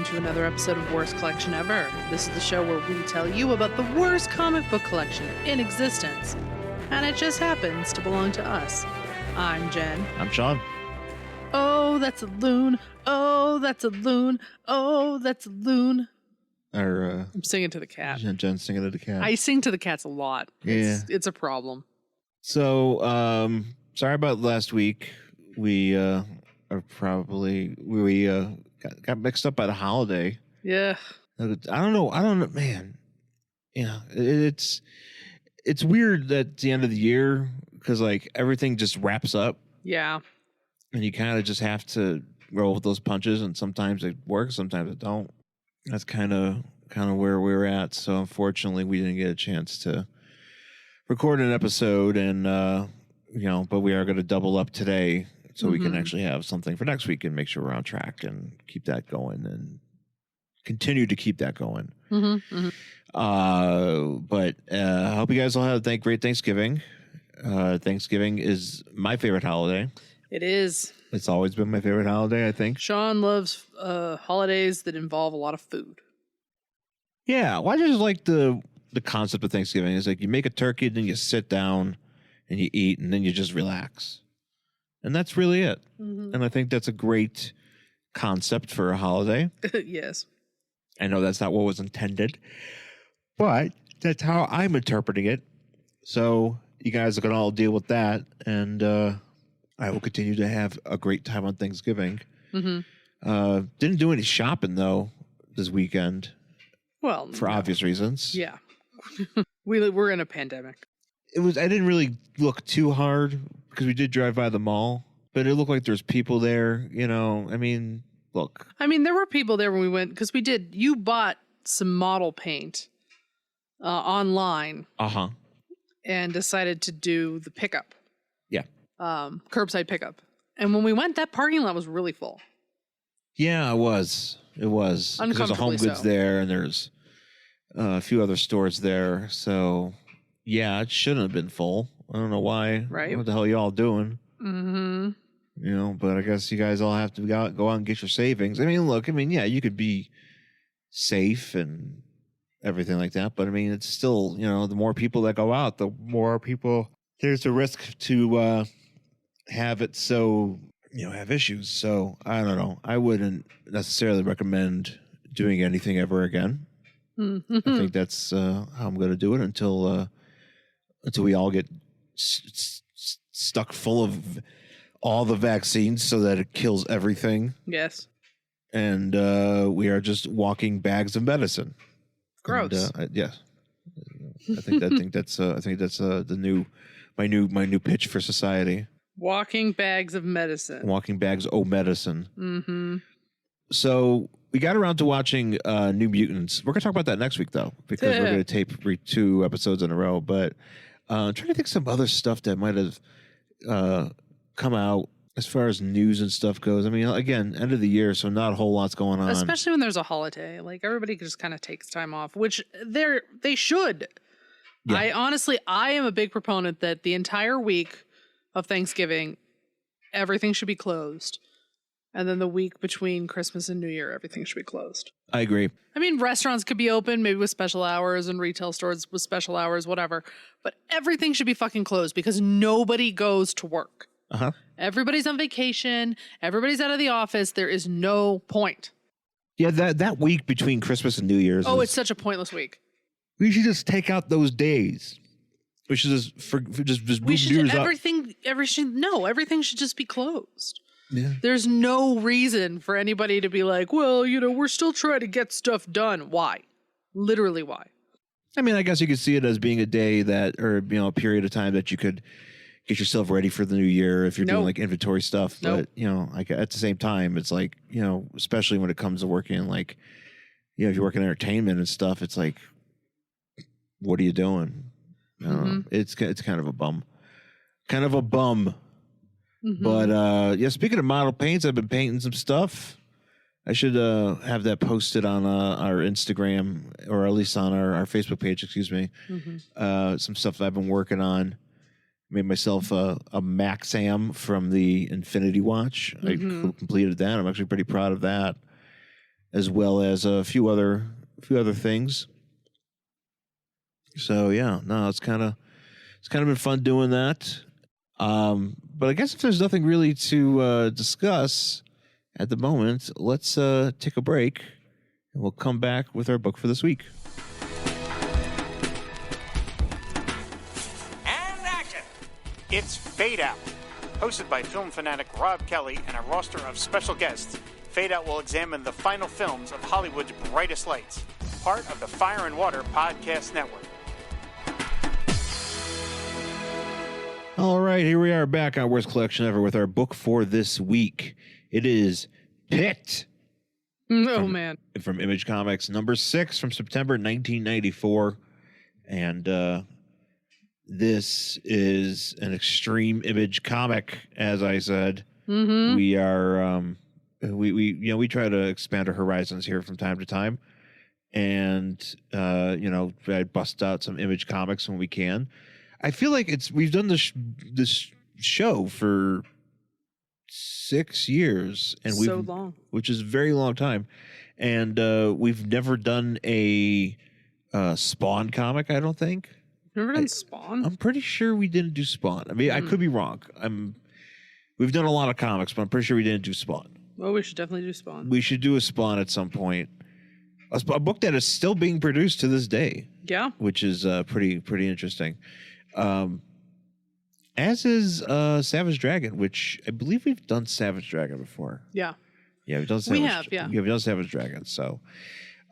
to another episode of Worst Collection Ever. This is the show where we tell you about the worst comic book collection in existence. And it just happens to belong to us. I'm Jen. I'm Sean. Oh, that's a loon. Oh, that's a loon. Oh, that's a loon. I'm singing to the cat. Jen's singing to the cat. I sing to the cats a lot. Yeah. It's a problem. So, sorry about last week. We got mixed up by the holiday. Yeah. I don't know, man. Yeah, it's weird at the end of the year because like everything just wraps up. Yeah. And you kind of just have to roll with those punches, and sometimes it works, sometimes it don't. That's kind of where we're at. So unfortunately, we didn't get a chance to record an episode, and but we are going to double up today, so we can actually have something for next week and make sure we're on track and keep that going and continue to keep that going. But I hope you guys all had a great Thanksgiving. Thanksgiving is my favorite holiday. It is. It's always been my favorite holiday, I think. Sean loves holidays that involve a lot of food. Yeah, well, I just like the concept of Thanksgiving. It's like you make a turkey, then you sit down and you eat, and then you just relax. And that's really it. And I think that's a great concept for a holiday. Yes. I know that's not what was intended, but that's how I'm interpreting it. So you guys are going to all deal with that, and I will continue to have a great time on Thanksgiving. Didn't do any shopping, though, this weekend. Well, for obvious reasons. Yeah. We're in a pandemic. I didn't really look too hard because we did drive by the mall, but it looked like there's people there, I mean, look. I mean, there were people there when we went, because you bought some model paint online. And decided to do the pickup. Yeah. Curbside pickup. And when we went, that parking lot was really full. Yeah, it was. There's a Home Goods there, and there's a few other stores there. So, yeah, it shouldn't have been full. I don't know why. Right. What the hell are y'all doing? But I guess you guys all have to go out and get your savings. I mean, look, yeah, you could be safe and everything like that. But, I mean, it's still, the more people that go out, the more people, there's a risk to have it so, have issues. So, I don't know. I wouldn't necessarily recommend doing anything ever again. I think that's how I'm going to do it until we all get stuck full of all the vaccines so that it kills everything. Yes. And we are just walking bags of medicine. Gross. And, yes. I think that's my new pitch for society. Walking bags of medicine. Walking bags of medicine. So we got around to watching New Mutants. We're gonna talk about that next week though, because we're gonna tape 2 episodes in a row. But I'm trying to think some other stuff that might have come out as far as news and stuff goes. I mean, again, end of the year, so not a whole lot's going on. Especially when there's a holiday. Like, everybody just kind of takes time off, which they should. Yeah. I am a big proponent that the entire week of Thanksgiving, everything should be closed. And then the week between Christmas and New Year, everything should be closed. I agree. I mean, restaurants could be open, maybe with special hours, and retail stores with special hours, whatever. But everything should be fucking closed because nobody goes to work. Everybody's on vacation. Everybody's out of the office. There is no point. Yeah, that week between Christmas and New Year's. Oh, it's such a pointless week. We should just take out those days. We should just we should New Year's everything should just be closed. Yeah. There's no reason for anybody to be like, well, we're still trying to get stuff done. Why? Literally, why? I mean, I guess you could see it as being a day a period of time that you could get yourself ready for the new year if you're doing like inventory stuff. But, like at the same time, it's like, especially when it comes to working like, if you work in entertainment and stuff, it's like, what are you doing? I don't know. It's kind of a bum. But speaking of model paints, I've been painting some stuff. I should have that posted on our Instagram, or at least on our Facebook page, excuse me. Some stuff that I've been working on. Made myself a Maxam from the Infinity Watch. I completed that. I'm actually pretty proud of that. as well as a few other things. So yeah, no, it's kind of been fun doing that. But I guess if there's nothing really to discuss at the moment, let's take a break, and we'll come back with our book for this week. And action! It's Fade Out. Hosted by film fanatic Rob Kelly and a roster of special guests, Fade Out will examine the final films of Hollywood's brightest lights, part of the Fire and Water Podcast Network. All right, here we are back on Worst Collection Ever with our book for this week. It is Pitt. Man. From Image Comics, number 6 from September 1994. And this is an extreme Image comic, as I said. Mm-hmm. We are we try to expand our horizons here from time to time. And I bust out some Image comics when we can. I feel like we've done this show for 6 years, and so long, which is a very long time, and we've never done a Spawn comic. I don't think. Never done Spawn. I'm pretty sure we didn't do Spawn. I mean, I could be wrong. We've done a lot of comics, but I'm pretty sure we didn't do Spawn. Well, we should definitely do Spawn. We should do a Spawn at some point. A book that is still being produced to this day. Yeah, which is pretty interesting. As is Savage Dragon, which I believe we've done Savage Dragon before. Yeah, we've done Savage. We've done Savage Dragon. So,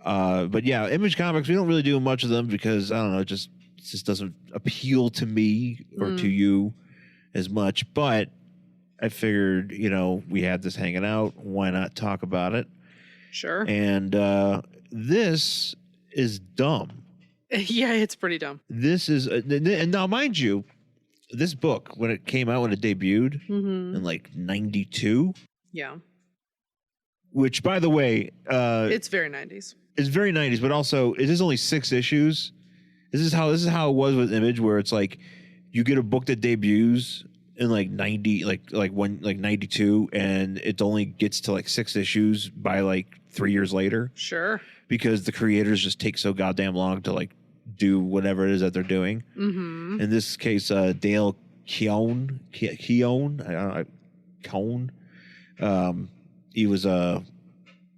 but yeah, Image Comics, we don't really do much of them because I don't know, it just doesn't appeal to me or to you as much. But I figured, we had this hanging out. Why not talk about it? Sure. And this is dumb. Yeah, it's pretty dumb. This is, and now mind you, this book, when it came out, when it debuted in like 92. Yeah. Which, by the way, it's very 90s. It's very 90s, but also it is only 6 issues. This is how it was with Image, where it's like you get a book that debuts in like 90, like 92, and it only gets to like 6 issues by like 3 years later. Sure. Because the creators just take so goddamn long to like do whatever it is that they're doing. Mm-hmm. In this case, Dale Keown, he was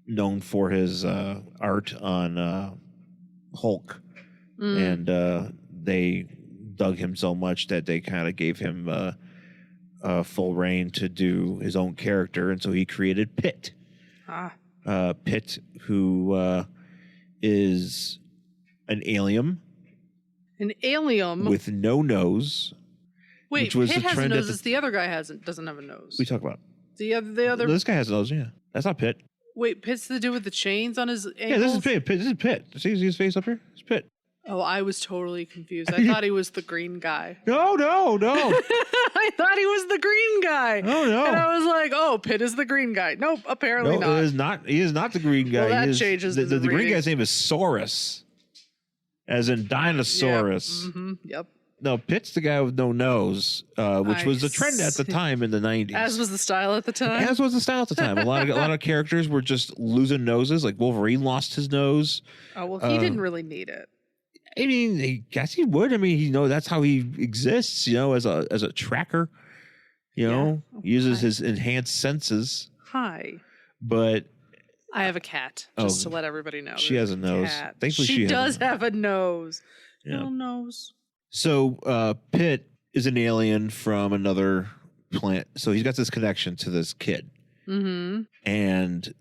known for his art on Hulk, and they dug him so much that they kind of gave him full reign to do his own character, and so he created Pitt. Pitt, who is an alien. An alien with no nose. Wait, which was Pitt the has a trend nose. The other guy doesn't have a nose. We talk about the other. This guy has a nose. Yeah, that's not Pitt. Wait, Pitt's the dude with the chains on his ankles? Yeah, this is Pitt. This is Pitt. See his face up here? It's Pitt. Oh, I was totally confused. I thought he was the green guy. No. I thought he was the green guy. Oh, no. And I was like, oh, Pitt is the green guy. Nope, apparently not. He is not the green guy. Well, that changes the green guy's name is Saurus, as in Dinosaurus. Yeah. Mm-hmm. Yep. No, Pitt's the guy with no nose, which was the trend at the time in the 90s. As was the style at the time. As was the style at the time. A lot of characters were just losing noses. Like Wolverine lost his nose. Oh, well, he didn't really need it. I mean, I guess he would. I mean, that's how he exists, as a tracker. He uses his enhanced senses. Hi. But I have a cat, just to let everybody know. She has a nose. Cat. Thankfully, she does have a nose. Yeah. Little nose. So Pitt is an alien from another planet. So he's got this connection to this kid. Mm-hmm. And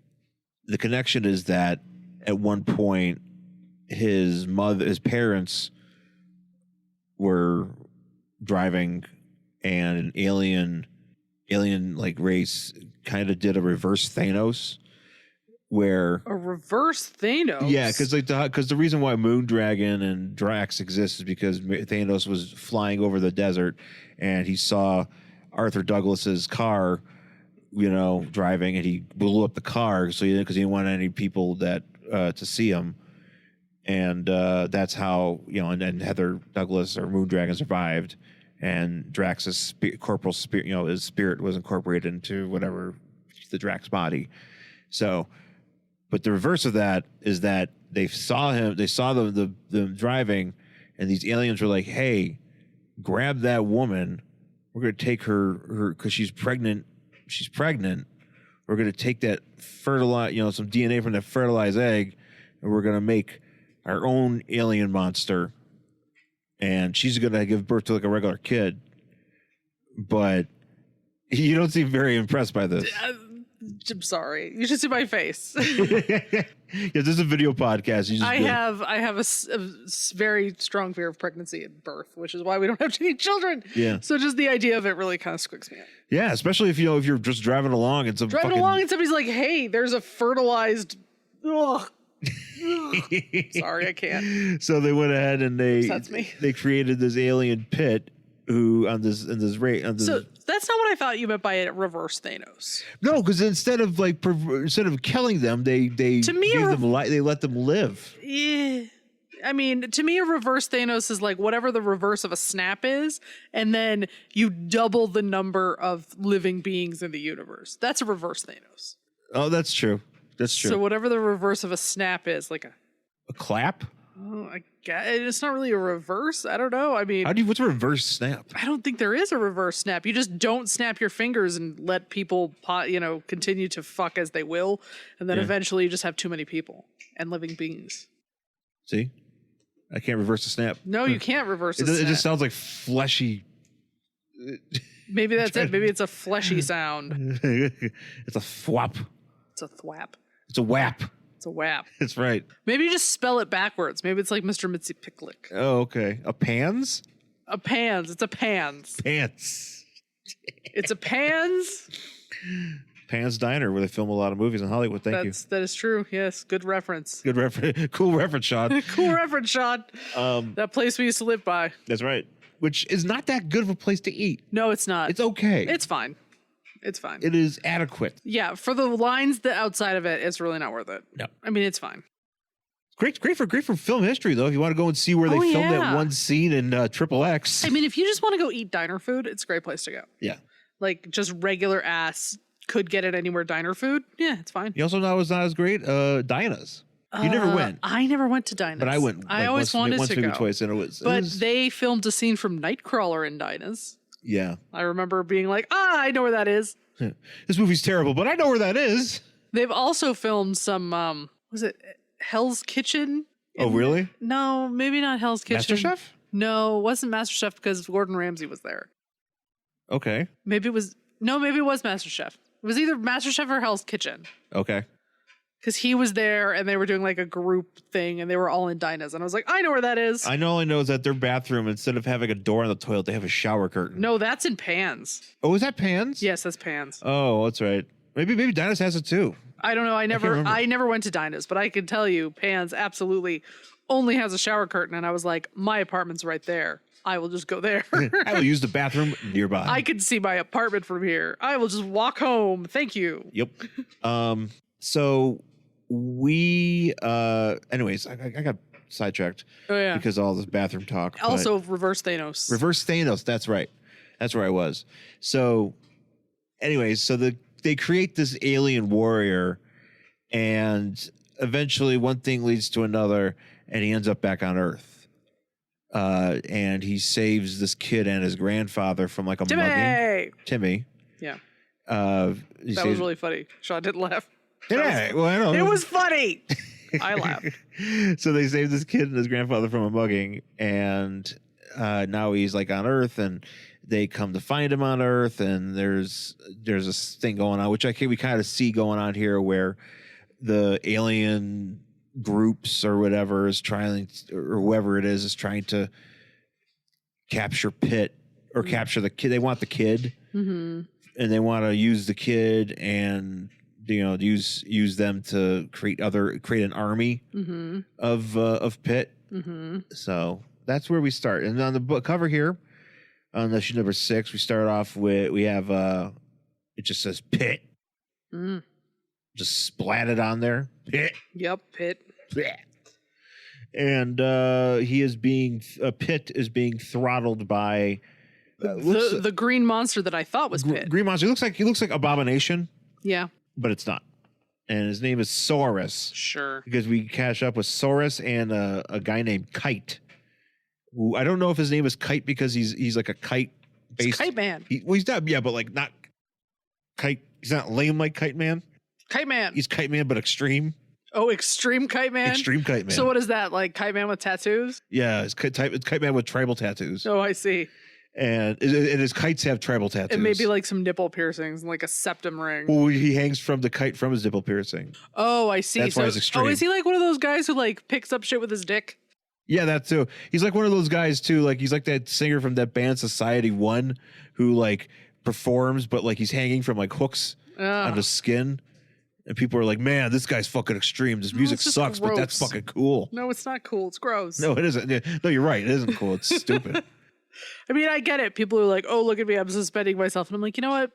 the connection is that at one point, his parents were driving, and an alien like race kind of did a reverse Thanos, where a reverse Thanos. Yeah, because the reason why Moondragon and Drax exist is because Thanos was flying over the desert and he saw Arthur Douglas's car, driving, and he blew up the car because he didn't want any people to see him. And that's how, and Heather Douglas or Moondragon survived, and Drax's corporal spirit, his spirit was incorporated into whatever the Drax body. So, But the reverse of that is that they saw them driving, and these aliens were like, "Hey, grab that woman. We're going to take her because she's pregnant. She's pregnant. We're going to take that some DNA from that fertilized egg, and we're going to make our own alien monster. And she's going to give birth to like a regular kid." But you don't seem very impressed by this. I'm sorry. You should see my face. Yeah, this is a video podcast. I have a very strong fear of pregnancy and birth, which is why we don't have any children. Yeah. So just the idea of it really kind of squicks me out. Yeah, especially if you're just driving along and somebody's like, "Hey, there's a fertilized." Ugh. Sorry, I can't. So they went ahead and they created this alien Pitt who on this rate. So that's not what I thought you meant by a reverse Thanos. No, because instead of killing them, they let them live. Yeah. I mean, to me, a reverse Thanos is like whatever the reverse of a snap is, and then you double the number of living beings in the universe. That's a reverse Thanos. Oh, that's true. That's true. So whatever the reverse of a snap is, like a clap. Oh, I guess it's not really a reverse. I don't know. I mean, what's a reverse snap? I don't think there is a reverse snap. You just don't snap your fingers and let people, continue to fuck as they will, and then eventually you just have too many people and living beings. See, I can't reverse a snap. No, you can't reverse a snap. It just sounds like fleshy. Maybe that's it. Maybe it's a fleshy sound. It's a thwap. It's a thwap. It's a whap. It's a whap. That's right. Maybe you just spell it backwards. Maybe it's like Mr. Mitzi Picklick. Oh, okay. A pans? A pans. It's a pans. Pants. It's a pans. Pans Diner, where they film a lot of movies in Hollywood. Thank you. That is true. Yes. Good reference. Good reference. Cool reference, Sean. Cool reference, Sean. That place we used to live by. That's right. Which is not that good of a place to eat. No, it's not. It's okay. It's fine. It's fine. It is adequate. Yeah, for the lines that outside of it, it's really not worth it. No. I mean, it's fine. Great for film history, though. If you want to go and see where they filmed that one scene in XXX. I mean, if you just want to go eat diner food, it's a great place to go. Yeah. Like just regular ass, could get it anywhere diner food. Yeah, it's fine. You also know it's not as great. Dinah's. You never went. I never went to Dinah's. But I went. I always wanted to go. Twice, and they filmed a scene from Nightcrawler in Dinah's. Yeah. I remember being like, I know where that is. This movie's terrible, but I know where that is. They've also filmed some, was it Hell's Kitchen? Oh, really? No, maybe not Hell's Kitchen. MasterChef? No, it wasn't MasterChef because Gordon Ramsay was there. Okay. Maybe it was MasterChef. It was either MasterChef or Hell's Kitchen. Okay. Because he was there and they were doing like a group thing and they were all in Dinah's. And I was like, I know where that is. I know is that their bathroom, instead of having a door on the toilet, they have a shower curtain. No, that's in Pans. Oh, is that Pans? Yes, that's Pans. Oh, that's right. Maybe Dinah's has it too. I don't know. I never went to Dinah's, but I can tell you Pans absolutely only has a shower curtain. And I was like, my apartment's right there. I will just go there. I will use the bathroom nearby. I can see my apartment from here. I will just walk home. Thank you. Yep. So we anyways, I got sidetracked. Oh yeah. Because of all this bathroom talk. Also reverse Thanos. Reverse Thanos, that's right. That's where I was. So anyways, so they create this alien warrior, and eventually one thing leads to another, and he ends up back on Earth. And he saves this kid and his grandfather from like a mugging. Timmy. Yeah. That was really funny. Sean didn't laugh. Yeah, well, I know. It was funny. I laughed. So they saved this kid and his grandfather from a mugging, and now he's like on Earth, and they come to find him on Earth, and there's this thing going on, which we kind of see going on here, where the alien groups or whatever is trying, or whoever it is trying to capture Pitt or capture the kid. They want the kid, and they want to use the kid and use them to create an army of Pitt. So that's where we start. And on the book cover here, on issue number 6, we start off with it just says Pitt. Just splatted on there. Pitt. Yep, Pitt. And Pitt is being throttled by the green monster that I thought was Pitt. Green monster. He looks like Abomination. Yeah. But it's not. and his name is Saurus. Sure. Because we catch up with Saurus and a guy named Kite. Who I don't know if his name is Kite because he's like a kite based Kite Man. He's not, yeah, but like not Kite. He's not lame like Kite Man. Kite Man. He's Kite Man, but extreme. Oh, Extreme Kite Man? Extreme Kite Man. So what is that? Like Kite Man with tattoos? Yeah, it's Kite Man with tribal tattoos. Oh, I see. And his kites have tribal tattoos. And maybe like some nipple piercings and like a septum ring. Well, he hangs from the kite from his nipple piercing. Oh, I see. That's why he's extreme. Oh, is he like one of those guys who like picks up shit with his dick? Yeah, that too. He's like one of those guys too. Like he's like that singer from that band Society One who like performs, but like he's hanging from like hooks on his skin. And people are like, man, this guy's fucking extreme. This music sucks, gross. but that's fucking cool. No, it's not cool. It's gross. No, it isn't. No, you're right. It isn't cool. It's stupid. I mean, I get it. People are like, oh, look at me. I'm suspending myself. And I'm like, you know what?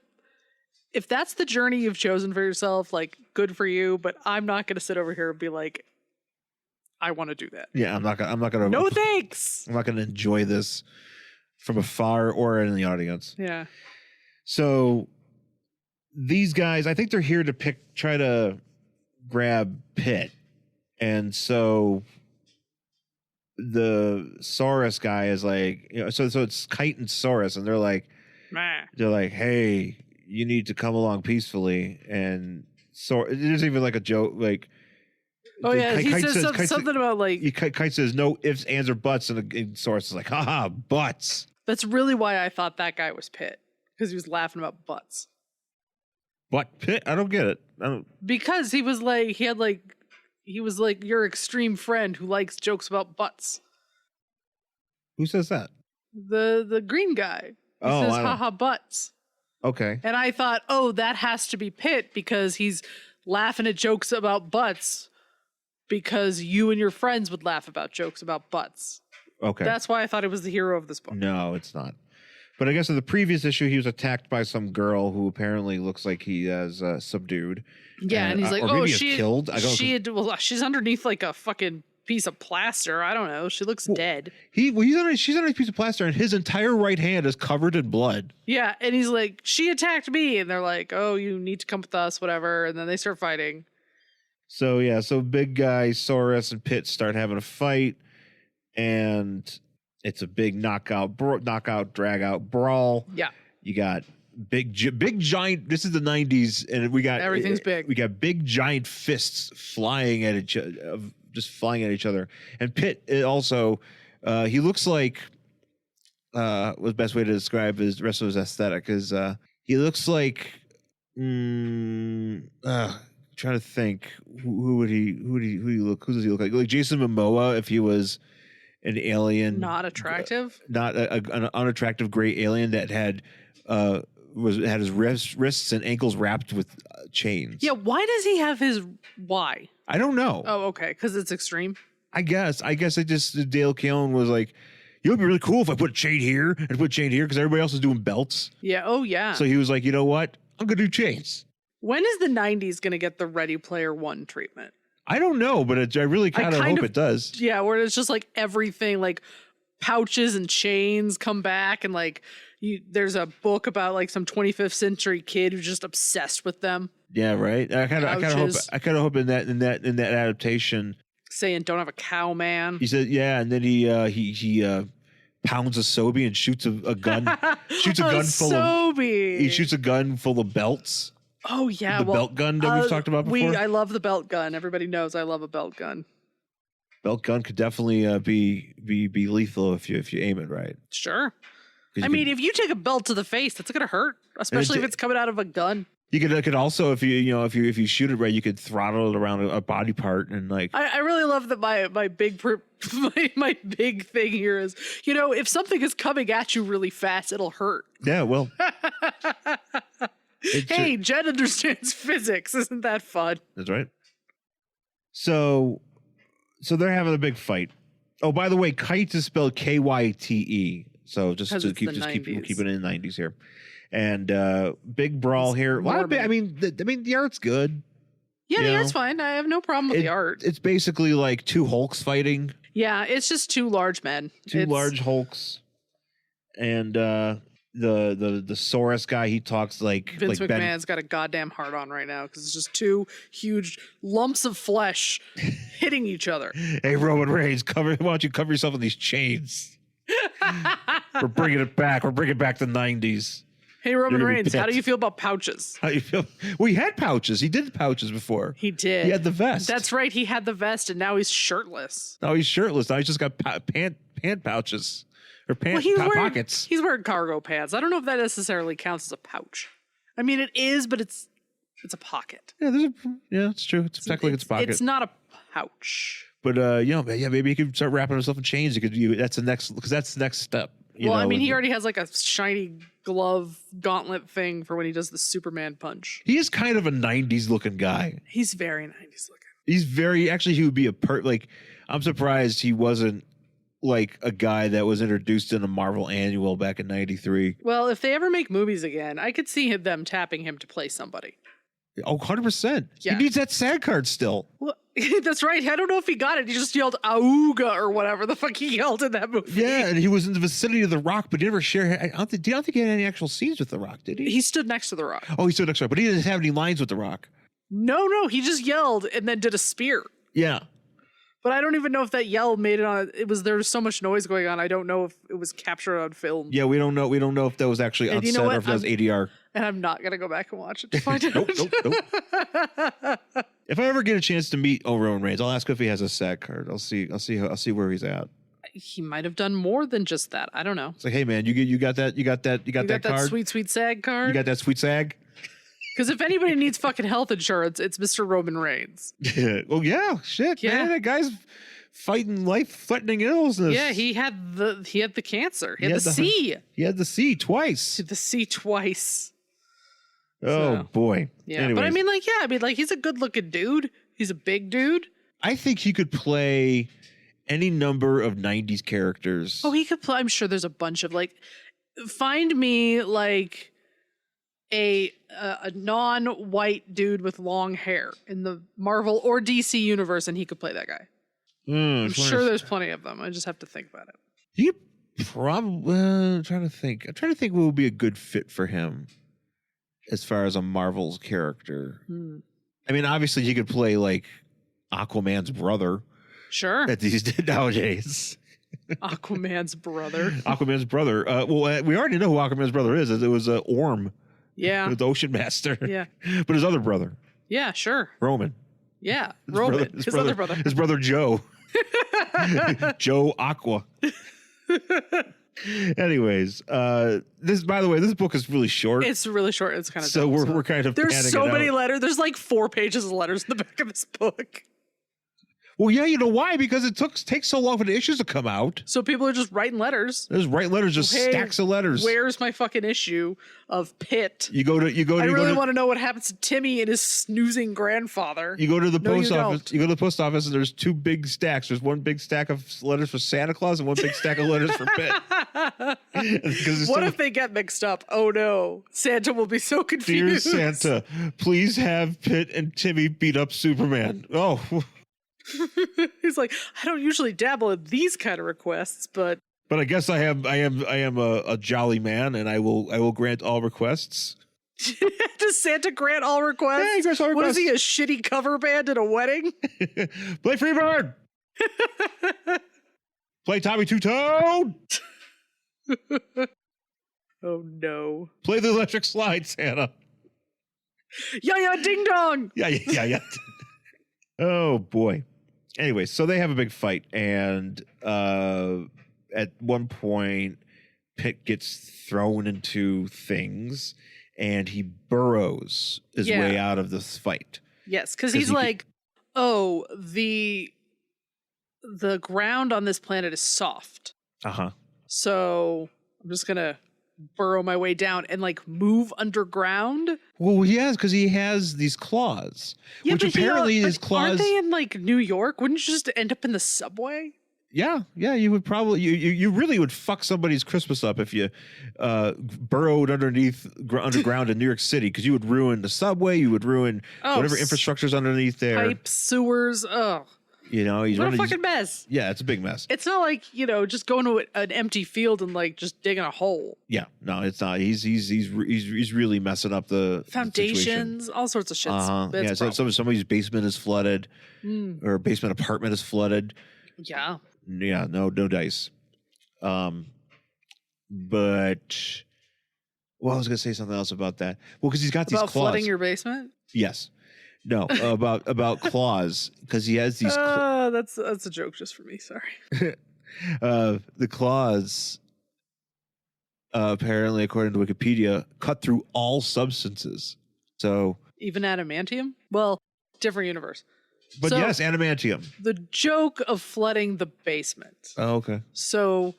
If that's the journey you've chosen for yourself, like, good for you. But I'm not going to sit over here and be like, I want to do that. Yeah, I'm not gonna. No thanks. I'm not gonna enjoy this from afar or in the audience. Yeah. So these guys, I think they're here to try to grab Pitt, and so the Saurus guy is like, you know, so it's Kite and Saurus, and they're like, hey, you need to come along peacefully, and there's even like a joke like. Oh yeah, he Kite says says, something about like Kite says no ifs, ands, or buts, and Saurus is like, haha, butts. that's really why I thought that guy was Pitt, because he was laughing about butts. What Pitt? I don't get it. Because he was like your extreme friend who likes jokes about butts. Who says that? The green guy. He says haha butts. Okay. And I thought, oh, that has to be Pitt because he's laughing at jokes about butts. Because you and your friends would laugh about jokes about butts. Okay. That's why I thought it was the hero of this book. No, it's not. But I guess in the previous issue, he was attacked by some girl who apparently looks like he has subdued. Yeah, and he's like, or maybe he's killed. She's underneath like a fucking piece of plaster. I don't know. She looks dead. She's underneath a piece of plaster, and his entire right hand is covered in blood. Yeah, and he's like, she attacked me. And they're like, oh, you need to come with us, whatever. And then they start fighting. So big guy Saurus and Pitt start having a fight, and it's a big knockout, drag out brawl. Yeah, you got big giant. This is the 90s, and we got everything's big. We got big giant fists flying at each other, and Pitt also he looks like was the best way to describe his rest of his aesthetic is he looks like. Trying to think who does he look like Jason Momoa if he was an alien, not attractive, not an unattractive gray alien that had his wrists and ankles wrapped with chains. Yeah, why does he have his why? I don't know. Oh, okay, because it's extreme. I guess Dale Keown was like, it would be really cool if I put a chain here and put a chain here because everybody else is doing belts. Yeah. Oh yeah. So he was like, you know what? I'm gonna do chains. When is the 90s going to get the Ready Player One treatment? I don't know, but I really kind of hope it does. Yeah, where it's just like everything, like pouches and chains come back, and like there's a book about like some 25th century kid who's just obsessed with them. Yeah, right. I kind of hope in that adaptation, saying don't have a cow, man. He said, yeah, and then he pounds a Sobe and shoots a gun. Shoots he shoots a gun full of belts. Oh yeah, the belt gun that we've talked about before. I love the belt gun. Everybody knows I love a belt gun. Belt gun could definitely be lethal if you aim it right. Sure. I mean, if you take a belt to the face, that's gonna hurt, especially if it's coming out of a gun. You could also if you shoot it right, you could throttle it around a body part and like. I really love that my big thing here is, if something is coming at you really fast, it'll hurt. Yeah, well. Hey, Jen understands physics. Isn't that fun? That's right. So they're having a big fight. Oh, by the way, Kite is spelled Kyte. So just keep it in the 90s here. And big brawl here. I mean, the art's good. Yeah, the art's fine. I have no problem with the art. It's basically like two Hulks fighting. Yeah, it's just two large men. Large Hulks. And the Soros guy, he talks like Vince like McMahon's got a goddamn heart on right now because it's just two huge lumps of flesh hitting each other. Hey, Roman Reigns, why don't you cover yourself in these chains? We're bringing it back. We're bringing back the 90s. Hey, Roman Reigns, how do you feel about pouches? How do you feel? Well, he had pouches. He did pouches before. He did. He had the vest. That's right. He had the vest, and now he's shirtless. Now he's shirtless. Now he's just got pant pouches or pockets. He's wearing cargo pants. I don't know if that necessarily counts as a pouch. I mean, it is, but it's a pocket. Yeah, it's true. It's technically it's a pocket. It's not a pouch. But maybe he could start wrapping himself in chains. That's the next step. I mean, he already has like a shiny glove gauntlet thing for when he does the Superman punch. He is kind of a 90s looking guy. He's very 90s looking. He's he would be I'm surprised he wasn't like a guy that was introduced in a Marvel annual back in 93. Well, if they ever make movies again, I could see them tapping him to play somebody. Oh, 100%. Yeah. He needs that SAG card still. Well, that's right. I don't know if he got it. He just yelled "Auga" or whatever the fuck he yelled in that movie. Yeah, and he was in the vicinity of The Rock, but he never shared. I don't think he had any actual scenes with The Rock, did he? He stood next to The Rock. Oh, he stood next to him, but he didn't have any lines with The Rock. No, he just yelled and then did a spear. Yeah. But I don't even know if that yell made it on. There was so much noise going on. I don't know if it was captured on film. Yeah, we don't know. We don't know if that was actually on set or if that was ADR. And I'm not gonna go back and watch it to find out. Nope. If I ever get a chance to meet Roman Reigns, I'll ask if he has a SAG card. I'll see where he's at. He might have done more than just that. I don't know. It's like, hey man, you got that card? Sweet SAG card? You got that sweet SAG? Because if anybody needs fucking health insurance, it's Mr. Roman Reigns. Well, yeah, shit, yeah. Man, that guy's fighting life-threatening illness. Yeah, he had the cancer. He had the C. He had the C twice. The C twice. Oh boy. Yeah, Anyways. but I mean, he's a good-looking dude. He's a big dude. I think he could play any number of 90s characters. Oh, he could play. I'm sure there's a bunch of find me like a non-white dude with long hair in the Marvel or DC universe, and he could play that guy. I'm sure there's plenty of them. I just have to think about it. He probably. I'm trying to think what would be a good fit for him as far as a Marvel's character. I mean, obviously, he could play like Aquaman's brother. Sure. That these did nowadays. Aquaman's brother. Aquaman's brother. We already know who Aquaman's brother is. It was Orm. Yeah. The Ocean Master. Yeah. But his other brother. Yeah, sure. Roman. Yeah, Roman. His other brother. His brother Joe. Joe Aqua. Anyways, this book is really short. It's really short. It's kind of so we're kind of there's so many letters. There's like 4 pages of letters in the back of this book. Well, yeah, you know why? Because it takes so long for the issues to come out. So people are just writing letters. There's writing letters, just stacks of letters. Where's my fucking issue of Pitt? I really want to know what happens to Timmy and his snoozing grandfather. You go to the post office. You go to the post office, and there's 2 big stacks. There's one big stack of letters for Santa Claus and one big stack of letters for Pitt. What if they get mixed up? Oh no, Santa will be so confused. Dear Santa, please have Pitt and Timmy beat up Superman. Oh. He's like, I don't usually dabble in these kind of requests, but I guess I am a jolly man, and I will grant all requests. Does Santa grant all requests? Yeah, he grants all requests. What is he, a shitty cover band at a wedding? Play Freebird. Play Tommy Two Tone. Oh no. Play the Electric Slide, Santa. Yeah, ding dong. Yeah. Oh boy. Anyway, so they have a big fight, and at one point, Pitt gets thrown into things, and he burrows his way out of this fight. Yes, because he's like, oh, the ground on this planet is soft. Uh-huh. So I'm just gonna burrow my way down and like move underground. Well, yes, because he has these claws, which apparently his claws. Aren't they in like New York? Wouldn't you just end up in the subway? Yeah, you would probably you really would fuck somebody's Christmas up if you burrowed underground in New York City, because you would ruin the subway, you would ruin whatever infrastructure's underneath there. Pipes, sewers. Oh. You know, he's What running. a fucking mess. Yeah, it's a big mess. It's not like, just going to an empty field and like just digging a hole. Yeah, no, it's not. He's really messing up the Foundations, all sorts of shit. Yeah, so somebody's basement is flooded, or basement apartment is flooded. Yeah. Yeah, no dice. But well, I was gonna say something else about that. Well, because he's got these claws. About flooding your basement? Yes. No, about claws, because he has these. That's a joke just for me. Sorry. The claws, apparently, according to Wikipedia, cut through all substances. So even adamantium? Well, different universe. But yes, adamantium. The joke of flooding the basement. Oh, okay. So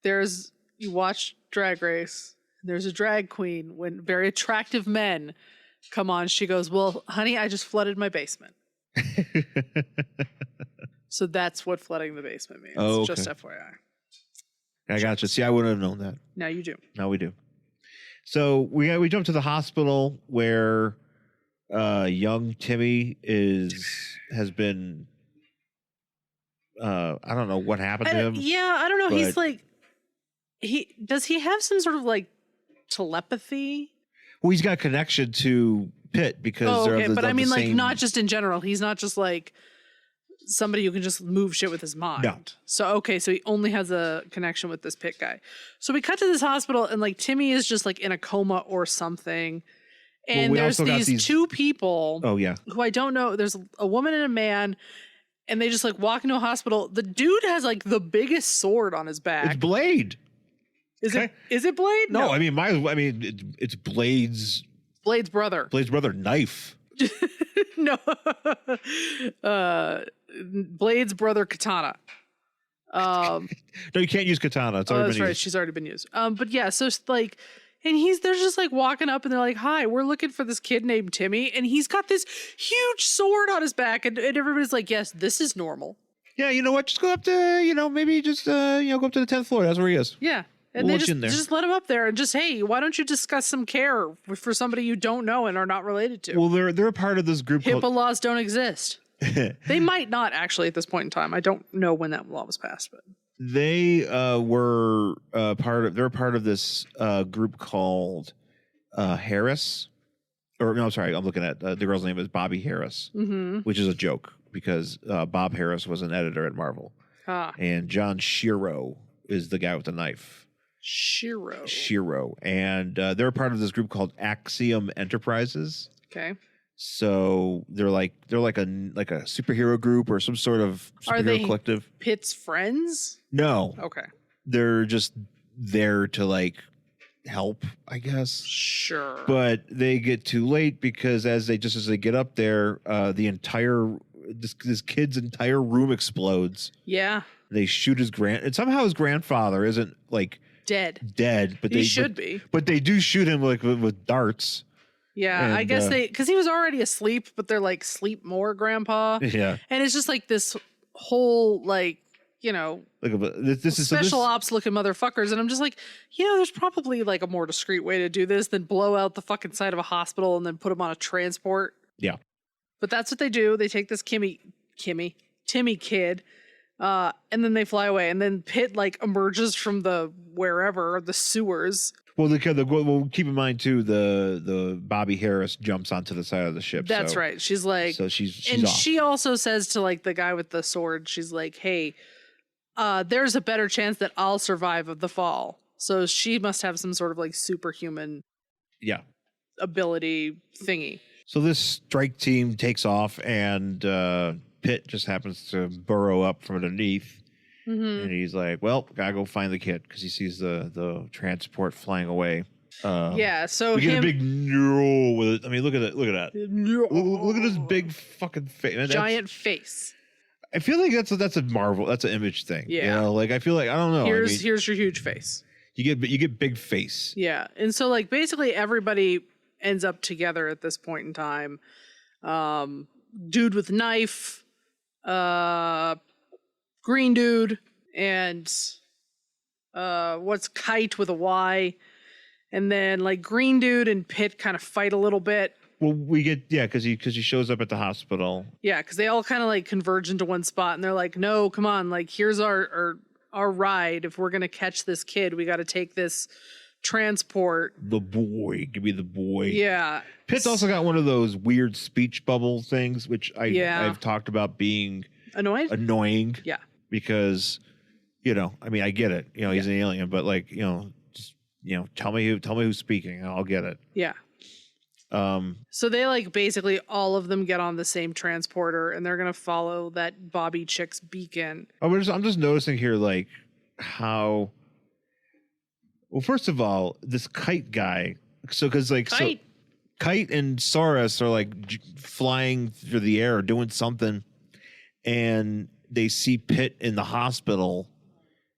you watch Drag Race. There's a drag queen when very attractive men come on. She goes, well, honey, I just flooded my basement. So that's what flooding the basement means. Oh, okay. Just FYI. I gotcha. See, I wouldn't have known that. Now you do. Now we do. So we jump to the hospital where young Timmy has been I don't know what happened to him. Yeah, I don't know. He's like does he have some sort of like telepathy? Well, he's got a connection to Pitt because they're but I mean, like, not just in general. He's not just like somebody who can just move shit with his mind. No. So he only has a connection with this Pitt guy. So we cut to this hospital and like Timmy is just like in a coma or something. And there's these two people. Oh yeah. Who I don't know. There's a woman and a man, and they just like walk into a hospital. The dude has like the biggest sword on his back. It's Blade. Is it Blade? No, I mean it's Blade's brother. Blade's brother, knife. No. Blade's brother, katana. No, you can't use katana. It's already been used. Right. She's already been used. But yeah, so it's like, and they're just like walking up and they're like, hi, we're looking for this kid named Timmy. And he's got this huge sword on his back. And everybody's like, yes, this is normal. Yeah, you know what? Just go up to, maybe just, go up to the 10th floor. That's where he is. Yeah. And they just let him up there and just, hey, why don't you discuss some care for somebody you don't know and are not related to? Well, they're a part of this group. HIPAA laws don't exist. They might not actually at this point in time. I don't know when that law was passed, but they were they're part of this group called Harris. Or no, sorry, I'm looking at the girl's name is Bobby Harris, which is a joke because Bob Harris was an editor at Marvel. And John Shiro is the guy with the knife. Shiro. And they're part of this group called Axiom Enterprises. Okay. So they're like a superhero group or some sort of superhero collective. Pitt's friends? No. Okay. They're just there to like help, I guess. Sure. But they get too late because as they get up there, the entire this kid's entire room explodes. Yeah. They shoot and somehow his grandfather isn't like dead, but he should be. But they do shoot him like with darts. Yeah, and I guess because he was already asleep, but they're like, sleep more, Grandpa. Yeah. And it's just like this whole like, this is special ops looking motherfuckers. And I'm just like, there's probably like a more discreet way to do this than blow out the fucking side of a hospital and then put him on a transport. Yeah. But that's what they do. They take this Timmy kid, and then they fly away. And then Pitt like emerges from the sewers. Well, keep in mind too, the Bobby Harris jumps onto the side of the ship. That's right. She's like, so she's and off. She also says to like the guy with the sword, she's like, hey, there's a better chance that I'll survive of the fall. So she must have some sort of like superhuman ability thingy. So this strike team takes off and Pitt just happens to burrow up from underneath. And he's like, well, gotta go find the kid because he sees the transport flying away. So we get a big neural with it. I mean, look at that. Look at this big fucking face. Giant face. I feel like that's a Marvel. That's an Image thing. Yeah. Like I feel like I don't know. Here's your huge face. You get big face. Yeah, and so like basically everybody ends up together at this point in time. Dude with knife, green dude, and what's Kite with a Y, and then like green dude and Pitt kind of fight a little bit. Well, we get because he shows up at the hospital. Yeah, because they all kind of like converge into one spot, and they're like, "No, come on! Like, here's our ride. If we're gonna catch this kid, we got to take this transport." The boy, give me the boy. Yeah. Pitt's also got one of those weird speech bubble things, which I've talked about being annoying. Yeah. Because, I mean, I get it. He's an alien, but like, just tell me who's speaking, and I'll get it. Yeah. So they like basically all of them get on the same transporter, and they're gonna follow that Bobby chick's beacon. I'm just noticing here, like how. Well, first of all, this kite guy. So because like Kite and Saurus are like flying through the air, doing something, and they see Pitt in the hospital,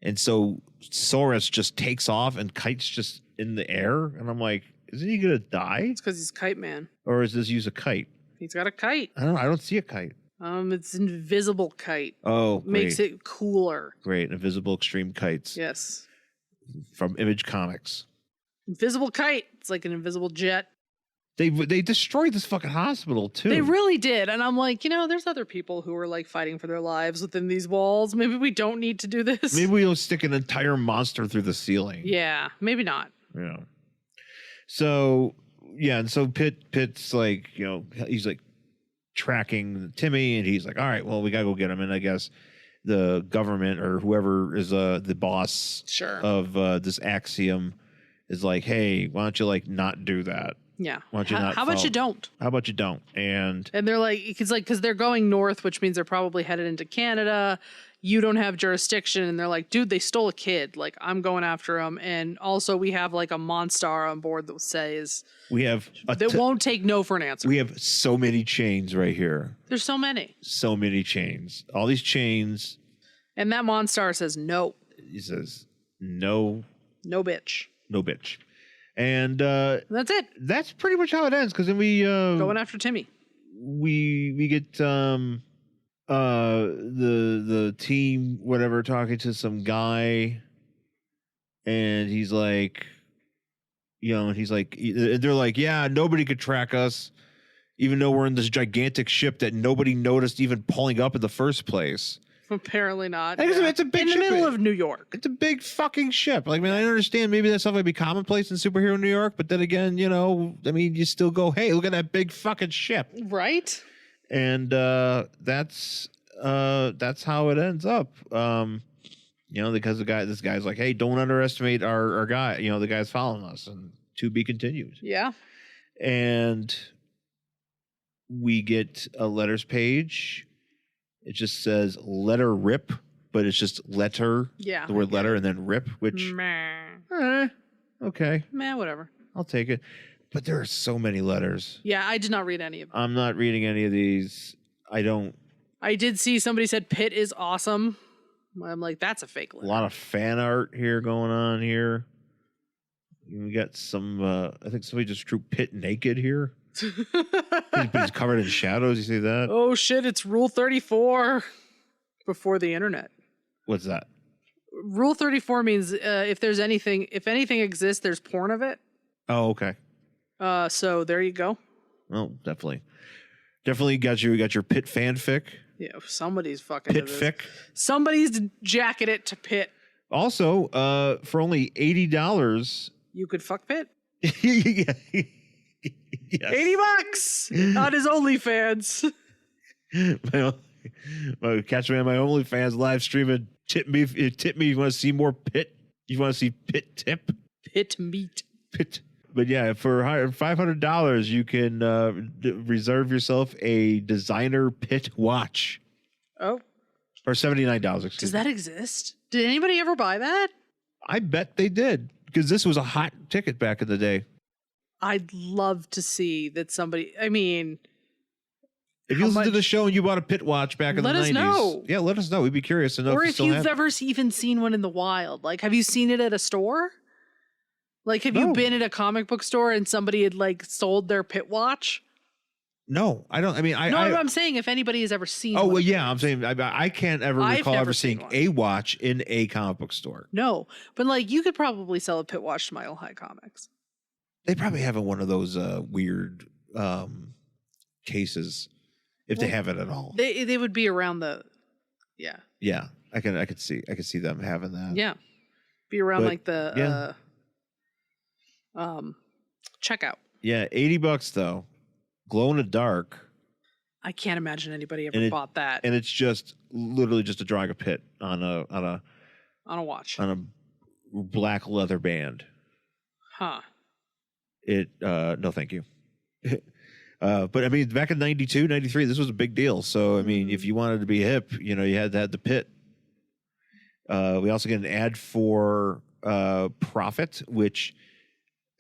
and so Saurus just takes off, and Kite's just in the air, and I'm like, isn't he gonna die? It's because he's Kite Man. Or is this use a kite? He's got a kite. I don't see a kite. It's invisible kite. Oh, great. Makes it cooler. Great, invisible extreme kites. Yes. From Image Comics. Invisible kite. It's like an invisible jet. They destroyed this fucking hospital too. They really did, and I'm like, there's other people who are like fighting for their lives within these walls. Maybe we don't need to do this. Maybe we'll stick an entire monster through the ceiling. Yeah, maybe not. Yeah. So and so Pitt's like, he's like tracking Timmy, and he's like, all right, well, we gotta go get him. And I guess the government or whoever is the boss of this Axiom is like, hey, why don't you like not do that? Yeah. Why don't you not? How about you don't? How about you don't? And they're like, because they're going north, which means they're probably headed into Canada. You don't have jurisdiction, and they're like, dude, they stole a kid. Like, I'm going after them, and also we have like a Monstar on board that says we have that won't take no for an answer. We have so many chains right here. There's so many chains. All these chains, and that Monstar says no. He says no bitch, no bitch. And that's it. That's pretty much how it ends. Because then we going after Timmy. We get the team whatever talking to some guy, and he's like, they're like, yeah, nobody could track us, even though we're in this gigantic ship that nobody noticed even pulling up in the first place. Apparently not. It's a big in the middle of New York. It's a big fucking ship. Like, I mean, I understand maybe that stuff might be commonplace in superhero New York, but then again, you still go, hey, look at that big fucking ship, right? And that's how it ends up. Because this guy's like, hey, don't underestimate our guy. The guy's following us, and to be continued. Yeah. And we get a letters page. It just says letter rip, but it's just letter. Yeah. The word letter and then rip, which. Okay. Whatever. I'll take it. But there are so many letters. Yeah, I did not read any of them. I'm not reading any of these. I did see somebody said Pitt is awesome. I'm like, that's a fake letter. A lot of fan art here going on here. We got some, I think somebody just drew Pitt naked here. He's covered in shadows. You see that? Oh shit! It's Rule 34 before the internet. What's that? Rule 34 means if anything exists, there's porn of it. Oh, okay. So there you go. Oh, definitely got your Pitt fanfic. Yeah, somebody's fucking Pitt fic. Somebody's jacking it to Pitt. Also, for only $80, you could fuck Pitt. Yeah. Yes. $80 on his OnlyFans. Catch me on my OnlyFans live streaming. Tip me. You want to see more Pitt? You want to see Pitt tip? Pitt meat. Pitt. But yeah, for $500, you can reserve yourself a designer Pitt watch. Oh. Or $79. Does that exist? Did anybody ever buy that? I bet they did, because this was a hot ticket back in the day. I'd love to see that somebody. I mean, if you listen to the show and you bought a Pitt watch back in the 90s, let us know. Yeah, let us know. We'd be curious to know. Or if you've ever even seen one in the wild. Like, have you seen it at a store? Like, have you been at a comic book store and somebody had like sold their Pitt watch? No, I don't. I mean, I'm saying if anybody has ever seen. Oh, well, yeah, I'm saying I can't ever recall ever seeing a watch in a comic book store. No, but like you could probably sell a Pitt watch to Mile High Comics. They probably have one of those weird cases if they have it at all. They would be around the Yeah, I could see them having that. Yeah. Be around like the checkout. Yeah, $80 though. Glow in the dark. I can't imagine anybody ever bought that. And it's just literally just a drawing of Pitt on a watch. On a black leather band. Huh. No thank you. But I mean, back in 92, 93, this was a big deal. So I mean, if you wanted to be hip, you had to have the Pitt. We also get an ad for Profit, which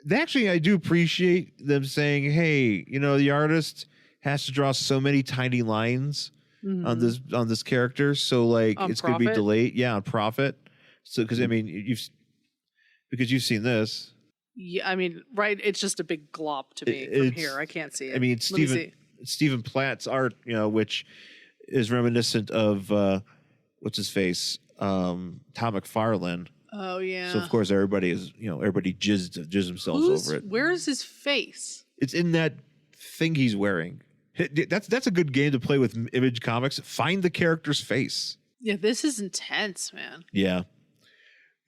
actually I do appreciate them saying, hey, the artist has to draw so many tiny lines on this character, so like it's going to be delayed. Yeah, on Profit. So because I mean you've seen this. Yeah, I mean, right? It's just a big glop to me from here. I can't see it. I mean, Stephen Platt's art, which is reminiscent of what's his face, Tom McFarlane. Oh yeah. So of course everybody jizzed themselves over it. Where's his face? It's in that thing he's wearing. That's a good game to play with Image Comics. Find the character's face. Yeah, this is intense, man. Yeah.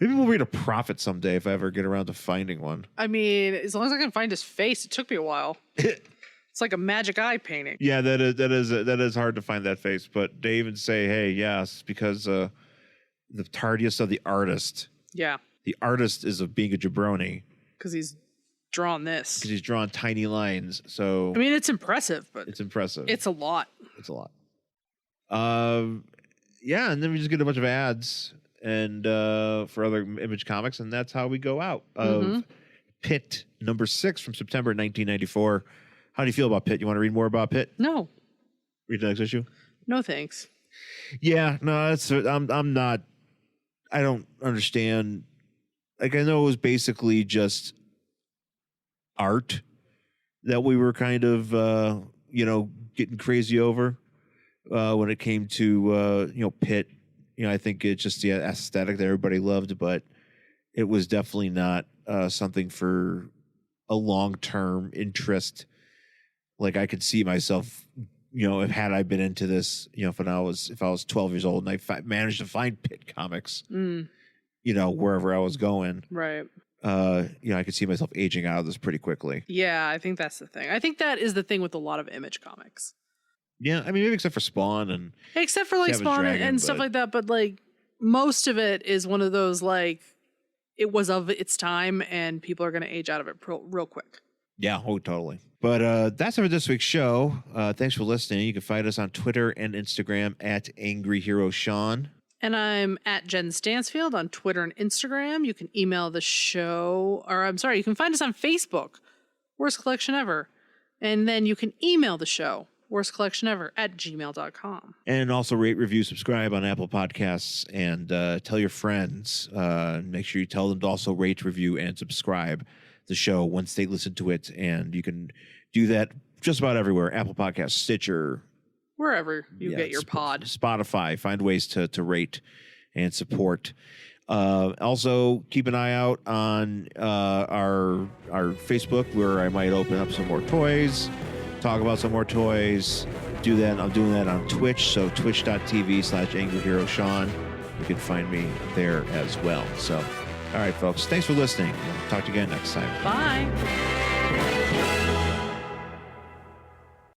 Maybe we'll read a Prophet someday if I ever get around to finding one. I mean, as long as I can find his face. It took me a while. It's like a magic eye painting. Yeah, that is hard to find that face. But they even say, hey, yes, because the tardiest of the artist. Yeah. The artist is being a jabroni. Because he's drawn this. Because he's drawn tiny lines. So I mean, it's impressive, but it's impressive. It's a lot. It's a lot. Yeah, and then we just get a bunch of ads and for other Image Comics, and that's how we go out of Pitt number 6 from September 1994. How do you feel about Pitt? You want to read more about Pitt? No. Read the next issue? No, thanks. Yeah, no, I'm not. I don't understand. Like, I know it was basically just art that we were kind of getting crazy over when it came to Pitt. I think it's just the aesthetic that everybody loved, but it was definitely not something for a long-term interest. Like, I could see myself, had I been into this, if I was 12 years old and I managed to find Pitt comics, wherever I was going, right? I could see myself aging out of this pretty quickly. Yeah, I think that's the thing. I think that is the thing with a lot of Image Comics. Yeah, I mean, maybe except for Spawn and Spawn and stuff like that, but like most of it is one of those like it was of its time, and people are going to age out of it real quick. Yeah, totally. But that's it for this week's show. Thanks for listening. You can find us on Twitter and Instagram at Angry Hero Sean. And I'm at Jen Stansfield on Twitter and Instagram. You can email the show, you can find us on Facebook, Worst Collection Ever. And then you can email the show, worstcollectionever@gmail.com. And also rate, review, subscribe on Apple Podcasts, and tell your friends. Make sure you tell them to also rate, review, and subscribe the show once they listen to it. And you can do that just about everywhere. Apple Podcasts, Stitcher, wherever you get your pod. Spotify. Find ways to rate and support. Also, keep an eye out on our Facebook, where I might open up some more toys, talk about some more toys. Do that. I'm doing that on Twitch, so twitch.tv/AngryHeroSean. You can find me there as well. So, all right, folks. Thanks for listening. Talk to you again next time. Bye.